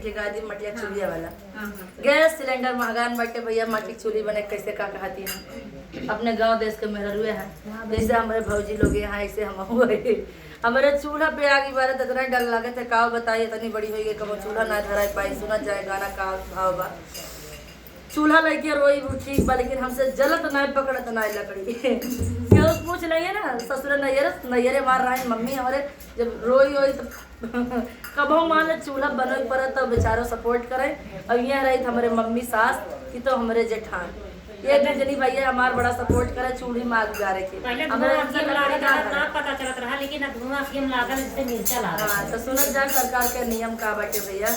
गादी मटिया चूल्हा वाला गैस सिलेंडर महंगान बाटे भैया। माटी चूल्ही बने कैसे का कहती हैं अपने गांव देश के मेहरुए हैं जैसे हमारे भौजी लोग यहाँ ऐसे हम हुए हमारे चूल्हा पे आगे बारह इतना डर लगे थे का बताइए इतनी बड़ी हुई कब चूल्हा ना धरा पाई सुना जाए गाना का भाव बा चूल्हा लेके रोई ठीक बा लेकिन हमसे जलत नहीं पकड़त नहीं लकड़ी क्यों पूछ नहीं है ना ससुर नैयरे मार रहा है मम्मी हमारे जब रोई होई तो कबो मान चूल्हा बनो पर तो बेचारो सपोर्ट करे और यहाँ रही हमारे मम्मी सास की तो हमारे जेठान ये गजनी भैया हमार बड़ा सपोर्ट करे चूल्ही में आग जा रही पता चलत रहा लेकिन अब धुआं अफीम लागल इससे मिर्चा लागल। हाँ तो सुनत जाए सरकार के नियम का बाटे भैया।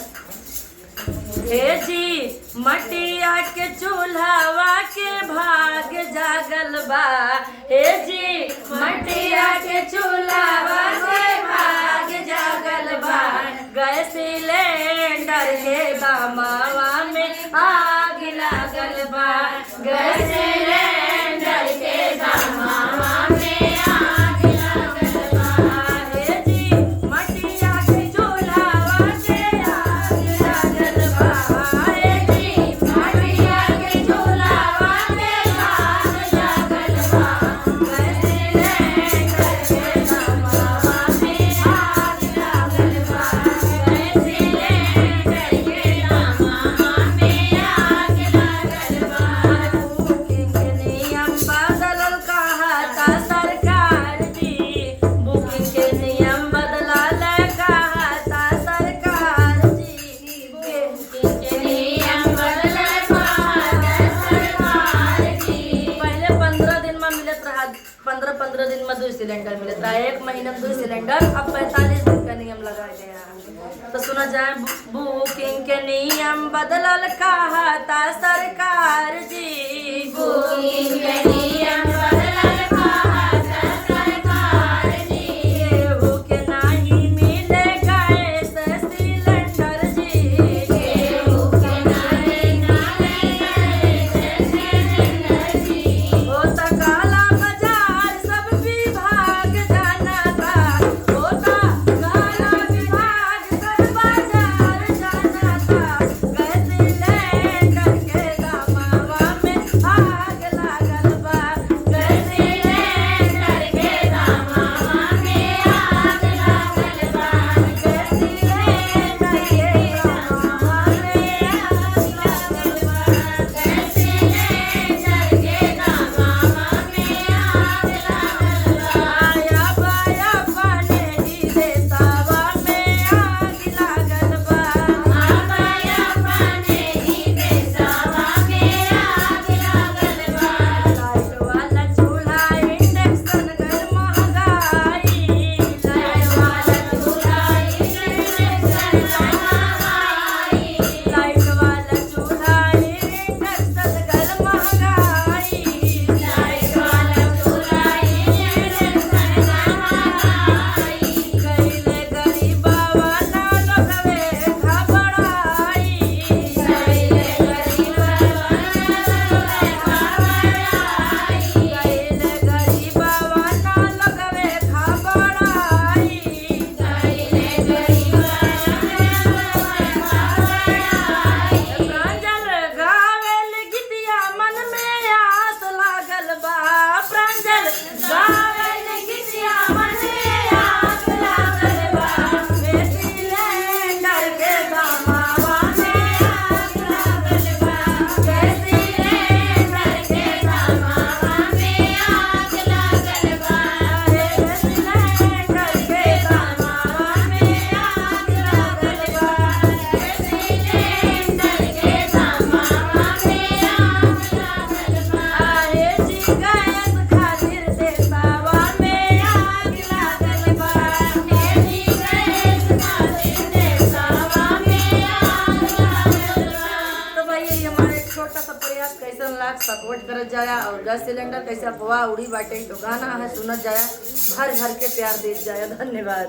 हे जी मटिया के चूल्हावा के भाग जागल बा हे जी मटिया के चूल्हावा के भाग जागल बा गैस सिलेंडर के दामावा में आग लागल बा गैस सिलेंडर के दामावा में आग लागल बा हे जी मटिया के चूल्हावा के आग लागल बा हे जी मटिया के चूल्हावा के आग लागल बा गैस सिलेंडर के दामावा में आग लागल बा गैस सिलेंडर के दामावा में आग लागल बा बुकिंग के नियम बदलल कहता सरकार जी बुकिंग के नियम बदलल कहता सरकार जी बुकिंग के नियम बदलल कहता सरकार जी पहले 15 दिन में मिलत रहा 15 दिन में 2 सिलेंडर मिलत रहा 1 महीना में 2 सिलेंडर अब 45 दिन का नियम लगा गया तो सुना जाए बुकिंग के नियम बदलल कहता सरकार जी बुकिंग के नियम बदलल कहता सरकार जी केहू के नाही मिले गैस सिलेंडर जी केहू के नाही मिले गैस सिलेंडर जी ओ त काला बाजार सब विभाग जाना था ओ त काला विभाग सब बाजार जाना था गैस सिलेंडर के दामावा में आग लागल बा गैस सिलेंडर के दामावा में आग लागल बा गैस सिलेंडर के दामावा में आग लागल बा गैस सिलेंडर के दामावा में आग लागल बा या बाया पाने ही देसावा में आग लागल बा बाया पाने ही देसावा में आग लागल बा लाइट वाला चूल्हा इंडक्शन कर महंगाई लाइट वाला चूल्हा इंडक्शन कर महंगाई लाइट वाला चूल्हा इंडक्शन कर महंगाई लाइट वाला चूल्हा इंडक्शन कर महंगाई कइले गरीबवा ना लोगवे घबराई कइले गरीबवा ना लोगवे घबराई कइले गरीबवा ना लोगवे घबराई कइले गरीबवा ना लोगवे घबराई प्रांजल गावेल गीतिया मन में आस लागल बा प्रांजल गावेल गीतिया मन में आस लागल बा हे सिलेंडर के दामावा में आग लागल बा हे सिलेंडर के दामावा में आग लागल बा हे सिलेंडर के दामावा में आग लागल बा हे सिलेंडर के दामावा में आग लागल बा हे जी गैस खातिर देसावा में आग लागल बा हे जी गैस खातिर देसावा में आग लागल बा तो भाई ये हमारे एक छोटा सा प्रयास कैसे लाख सपोर्ट करत जाया और गैस सिलेंडर कैसे अफवाह उड़ी बाटे तो गाना है सुनत जाया घर घर के प्यार दे जाया। धन्यवाद।